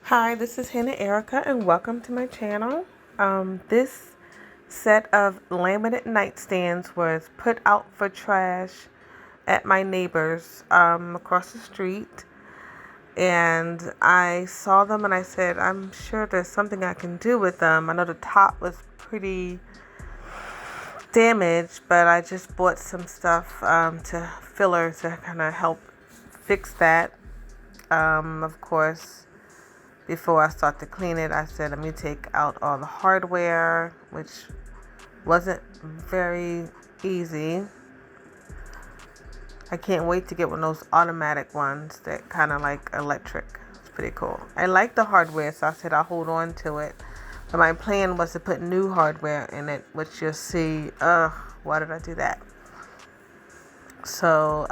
Hi, this is Hannah Erica, and welcome to my channel. This set of laminate nightstands was put out for trash at my neighbor's across the street, and I saw them and I said, I'm sure there's something I can do with them. I know the top was pretty damaged, but I just bought some stuff to filler to kind of help fix that. Of course, before I start to clean it, I said, let me take out all the hardware, which wasn't very easy. I can't wait to get one of those automatic ones that kind of like electric. It's pretty cool. I like the hardware, so I said I'll hold on to it. But my plan was to put new hardware in it, which you'll see. Why did I do that? So,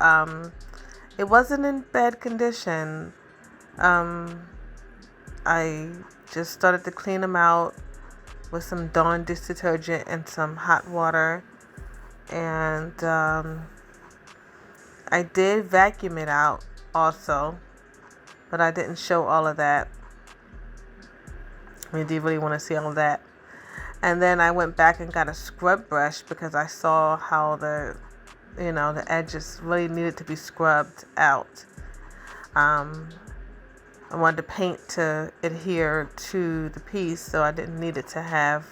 it wasn't in bad condition. I just started to clean them out with some Dawn dish detergent and some hot water. And I did vacuum it out also, but I didn't show all of that. I mean, do you really want to see all of that? And then I went back and got a scrub brush because I saw how the edges really needed to be scrubbed out. I wanted the paint to adhere to the piece, so I didn't need it to have,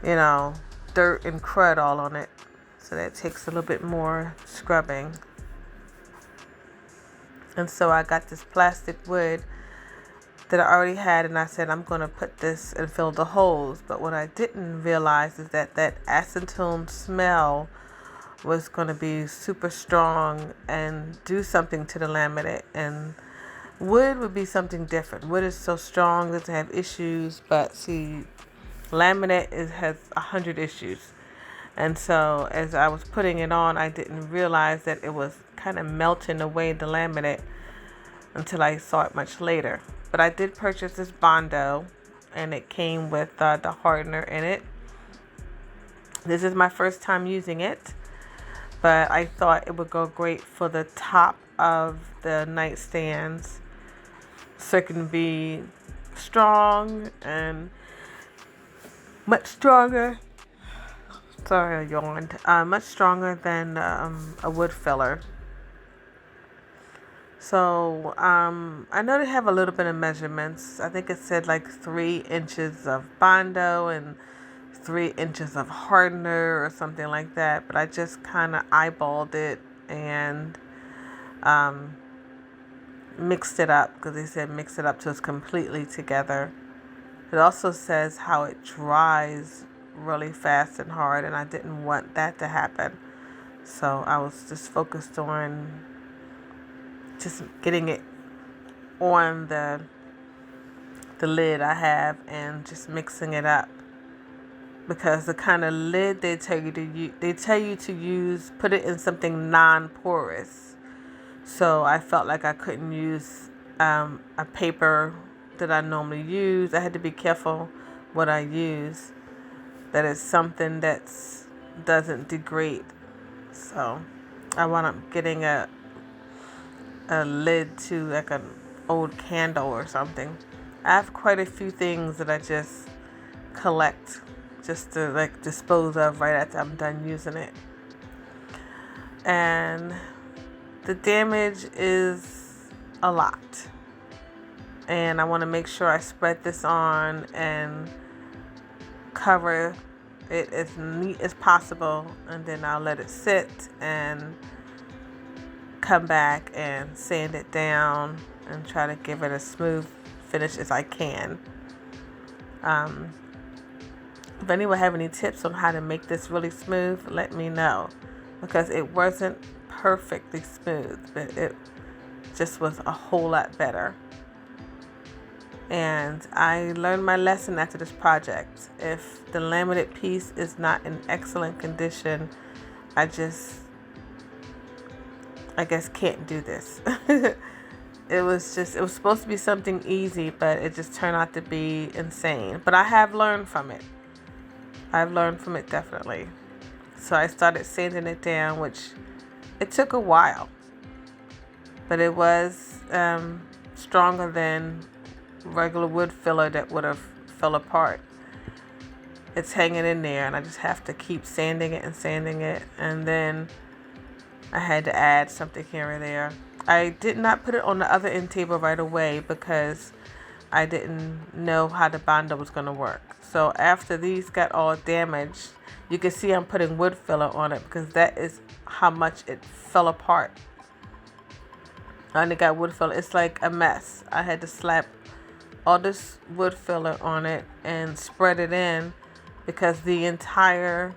dirt and crud all on it. So that takes a little bit more scrubbing. And so I got this plastic wood that I already had, and I said I'm going to put this and fill the holes. But what I didn't realize is that acetone smell was going to be super strong and do something to the laminate. And wood would be something different. Wood is so strong, doesn't have issues, but see, laminate has 100 issues. And so as I was putting it on, I didn't realize that it was kind of melting away the laminate until I saw it much later. But I did purchase this Bondo, and it came with the hardener in it. This is my first time using it, but I thought it would go great for the top of the nightstands, so it can be strong and much stronger. Sorry, I yawned. Much stronger than a wood filler. So I know they have a little bit of measurements. I think it said like 3 inches of Bondo and 3 inches of hardener or something like that. But I just kind of eyeballed it and mixed it up, because they said mix it up till it's completely together. It also says how it dries really fast and hard, and I didn't want that to happen. So I was just focused on just getting it on the lid I have and just mixing it up, because the kind of lid they tell you to use, put it in something non-porous. So I felt like I couldn't use a paper that I normally use. I had to be careful what I use, that is something that doesn't degrade. So I wound up getting a lid to like an old candle or something. I have quite a few things that I just collect just to like dispose of right after I'm done using it. And the damage is a lot. And I want to make sure I spread this on and cover it as neat as possible, and then I'll let it sit and come back and sand it down and try to give it a smooth finish as I can. If anyone have any tips on how to make this really smooth, let me know, because it wasn't perfectly smooth, but it just was a whole lot better. And I learned my lesson after this project. If the laminate piece is not in excellent condition, I guess can't do this. It was supposed to be something easy, but it just turned out to be insane. But I have learned from it. I've learned from it, definitely. So I started sanding it down, which it took a while, but it was stronger than regular wood filler that would have fell apart. It's hanging in there, and I just have to keep sanding it and sanding it. And then I had to add something here and there. I did not put it on the other end table right away because I didn't know how the binder was going to work. So after these got all damaged, you can see I'm putting wood filler on it because that is how much it fell apart. I only got wood filler. It's like a mess. I had to slap all this wood filler on it and spread it in because the entire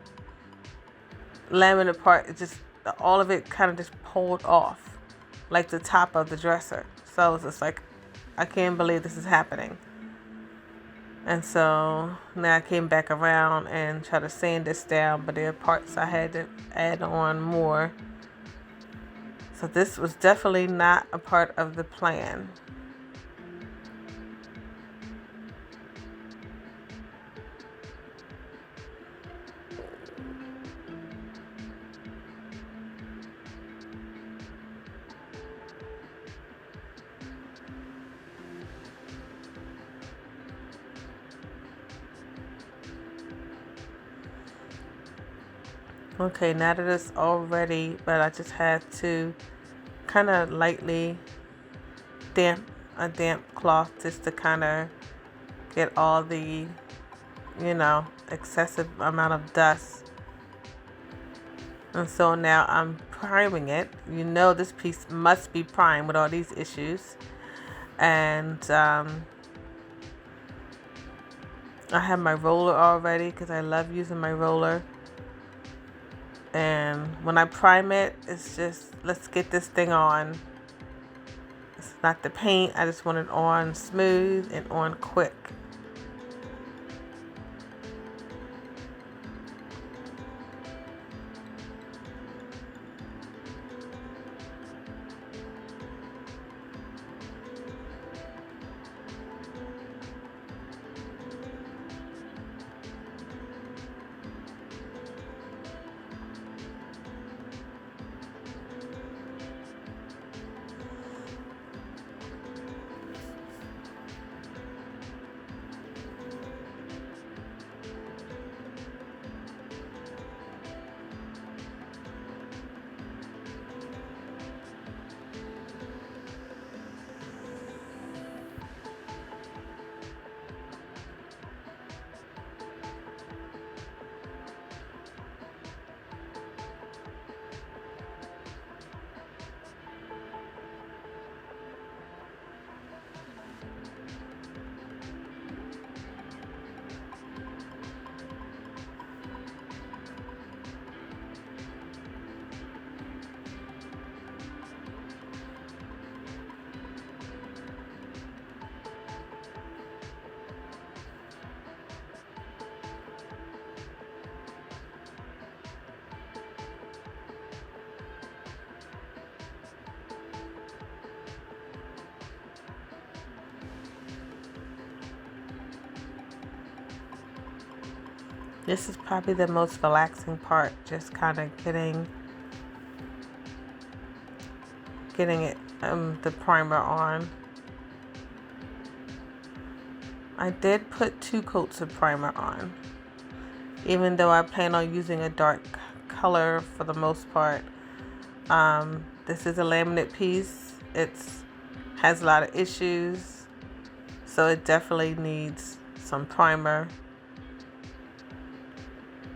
laminate part, it just, all of it kind of just pulled off, like the top of the dresser. So it's just like, I can't believe this is happening. And so now I came back around and tried to sand this down, but there are parts I had to add on more. So this was definitely not a part of the plan. Okay, now that it's all ready, but I just had to kind of lightly damp a damp cloth just to kind of get all the, excessive amount of dust. And so now I'm priming it. This piece must be primed with all these issues. And I have my roller already because I love using my roller. And when I prime it, it's just, let's get this thing on. It's not the paint. I just want it on smooth and on quick. This is probably the most relaxing part, just kind of getting it, the primer on. I did put 2 coats of primer on, even though I plan on using a dark color for the most part. This is a laminate piece. It has a lot of issues, so it definitely needs some primer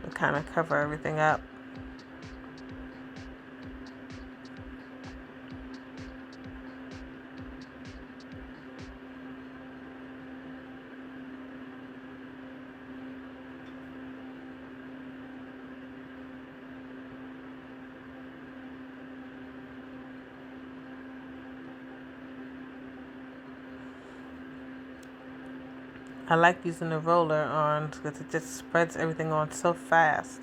to kind of cover everything up. I like using the roller on because it just spreads everything on so fast.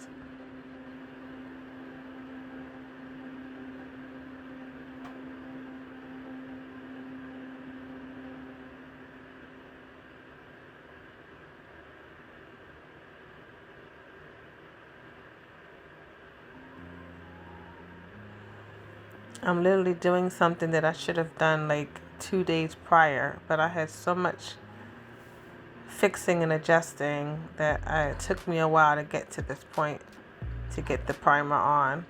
I'm literally doing something that I should have done like 2 days prior, but I had so much fixing and adjusting that it took me a while to get to this point to get the primer on.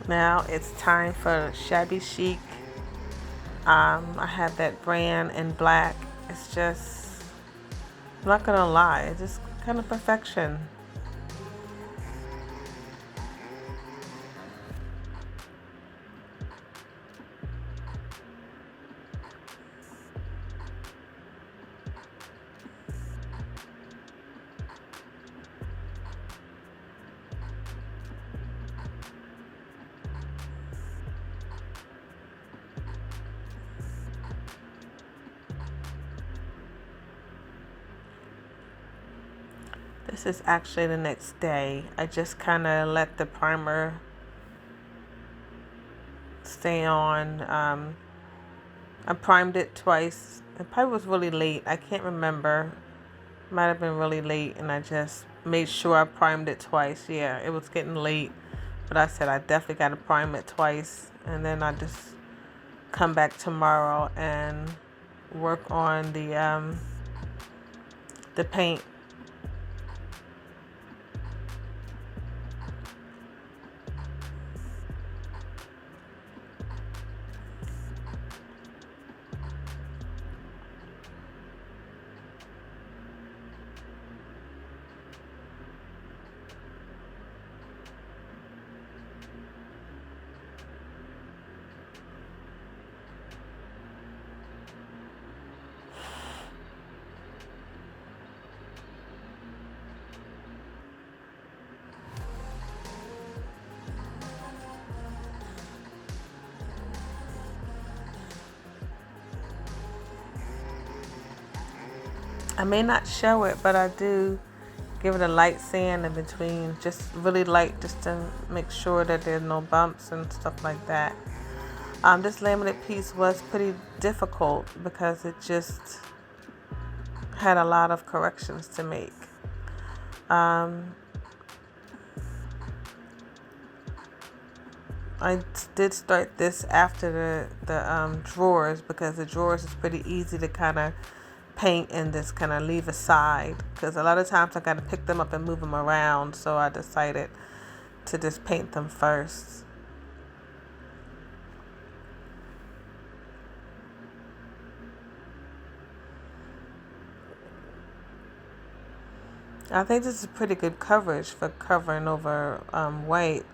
Now it's time for Shabby Chic. I have that brand in black. It's just, I'm not gonna lie, it's just kind of perfection. This is actually the next day. I just kind of let the primer stay on. I primed it twice. It probably was really late. I can't remember. Might have been really late, and I just made sure I primed it twice. Yeah, it was getting late, but I said I definitely got to prime it twice, and then I just come back tomorrow and work on the paint. I may not show it, but I do give it a light sand in between, just really light, just to make sure that there's no bumps and stuff like that. This laminate piece was pretty difficult because it just had a lot of corrections to make. I did start this after the drawers, because the drawers is pretty easy to kind of paint and just kind of leave aside, because a lot of times I got to pick them up and move them around, so I decided to just paint them first. I think this is pretty good coverage for covering over white.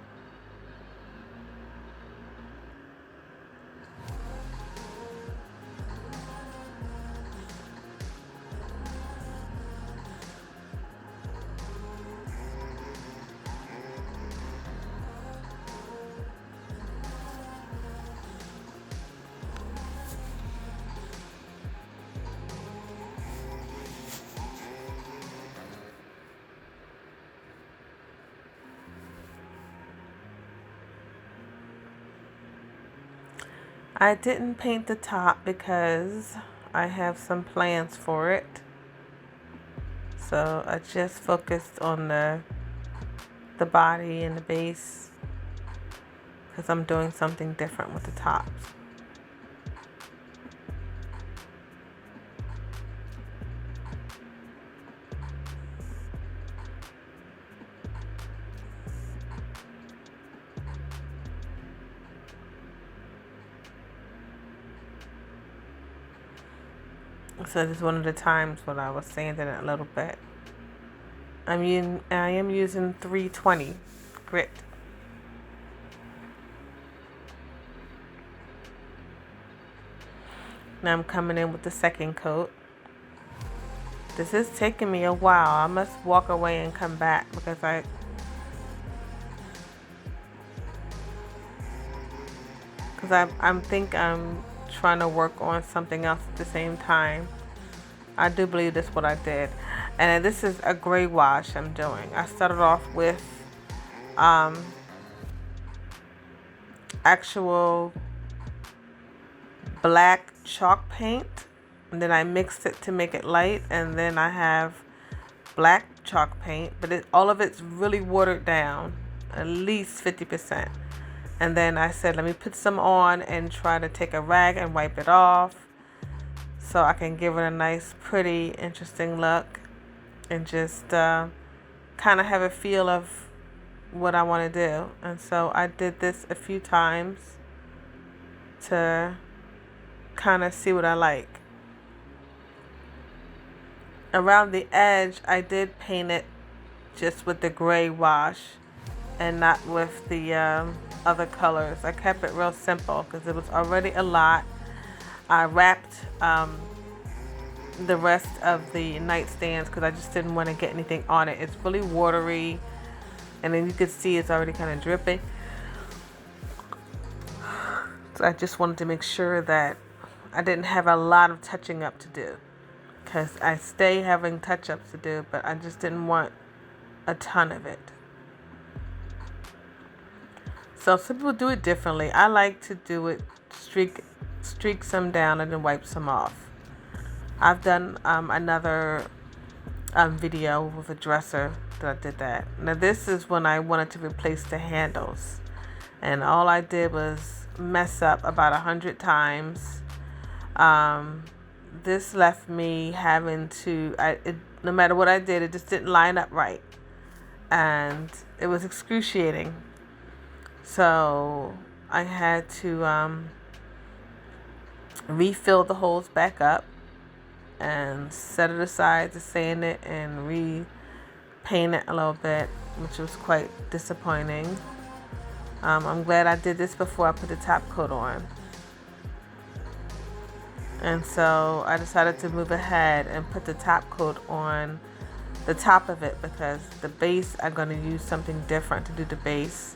I didn't paint the top because I have some plans for it. So I just focused on the body and the base, because I'm doing something different with the tops. So this is one of the times when I was sanding it a little bit. I am using 320 grit. Now I'm coming in with the second coat. This is taking me a while. I must walk away and come back because I think I'm trying to work on something else at the same time. I do believe that's what I did. And this is a gray wash I'm doing. I started off with actual black chalk paint, and then I mixed it to make it light, and then I have black chalk paint, but all of it's really watered down, at least 50%. And then I said, let me put some on and try to take a rag and wipe it off so I can give it a nice, pretty, interesting look, and just kind of have a feel of what I want to do. And so I did this a few times to kind of see what I like. Around the edge, I did paint it just with the gray wash and not with the other colors. I kept it real simple because it was already a lot. I wrapped the rest of the nightstands because I just didn't want to get anything on it. It's really watery, and then you can see it's already kind of dripping. So I just wanted to make sure that I didn't have a lot of touching up to do, because I stay having touch-ups to do, but I just didn't want a ton of it. So some people do it differently. I like to do it, streak some down and then wipe some off. I've done another video with a dresser that I did that. Now this is when I wanted to replace the handles, and all I did was mess up about 100 times. This left me having to, no matter what I did, it just didn't line up right, and it was excruciating. So I had to refill the holes back up and set it aside to sand it and repaint it a little bit, which was quite disappointing. I'm glad I did this before I put the top coat on. And so I decided to move ahead and put the top coat on the top of it, because the base, I'm going to use something different to do the base.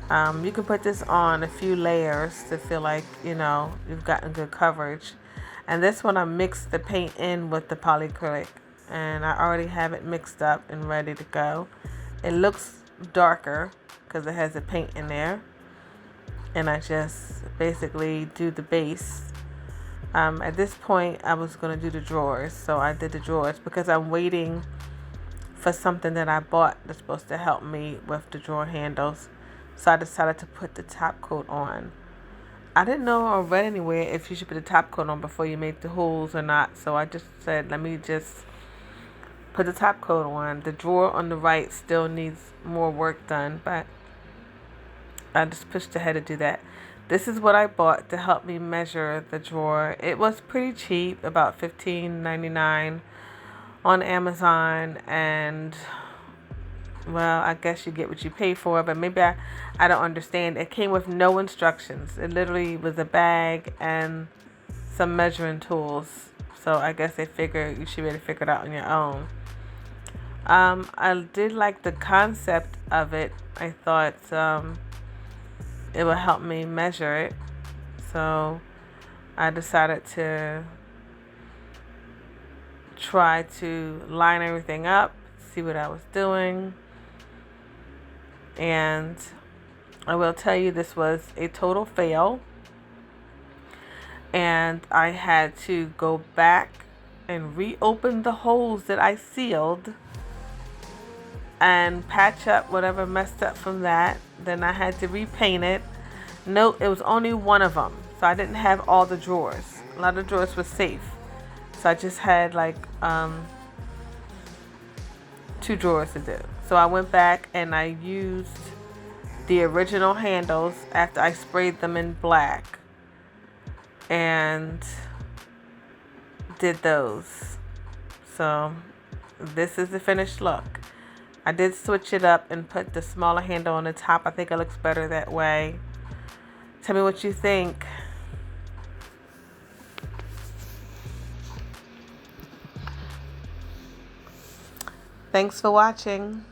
You can put this on a few layers to feel like, you've gotten good coverage. And this one, I mixed the paint in with the polyacrylic, and I already have it mixed up and ready to go. It looks darker because it has the paint in there, and I just basically do the base. At this point, I was going to do the drawers, so I did the drawers because I'm waiting for something that I bought that's supposed to help me with the drawer handles. So I decided to put the top coat on. I didn't know or read anywhere if you should put the top coat on before you make the holes or not. So I just said, let me just put the top coat on. The drawer on the right still needs more work done, but I just pushed ahead to do that. This is what I bought to help me measure the drawer. It was pretty cheap, about $15.99 on Amazon, and well, I guess you get what you pay for, but maybe I don't understand. It came with no instructions. It literally was a bag and some measuring tools. So I guess they figured you should be able to figure it out on your own. I did like the concept of it. I thought it would help me measure it. So I decided to try to line everything up, see what I was doing. And I will tell you, this was a total fail. And I had to go back and reopen the holes that I sealed and patch up whatever messed up from that. Then I had to repaint it. Note, it was only one of them, so I didn't have all the drawers. A lot of drawers were safe, so I just had like 2 drawers to do. So I went back and I used the original handles after I sprayed them in black and did those. So this is the finished look. I did switch it up and put the smaller handle on the top. I think it looks better that way. Tell me what you think. Thanks for watching.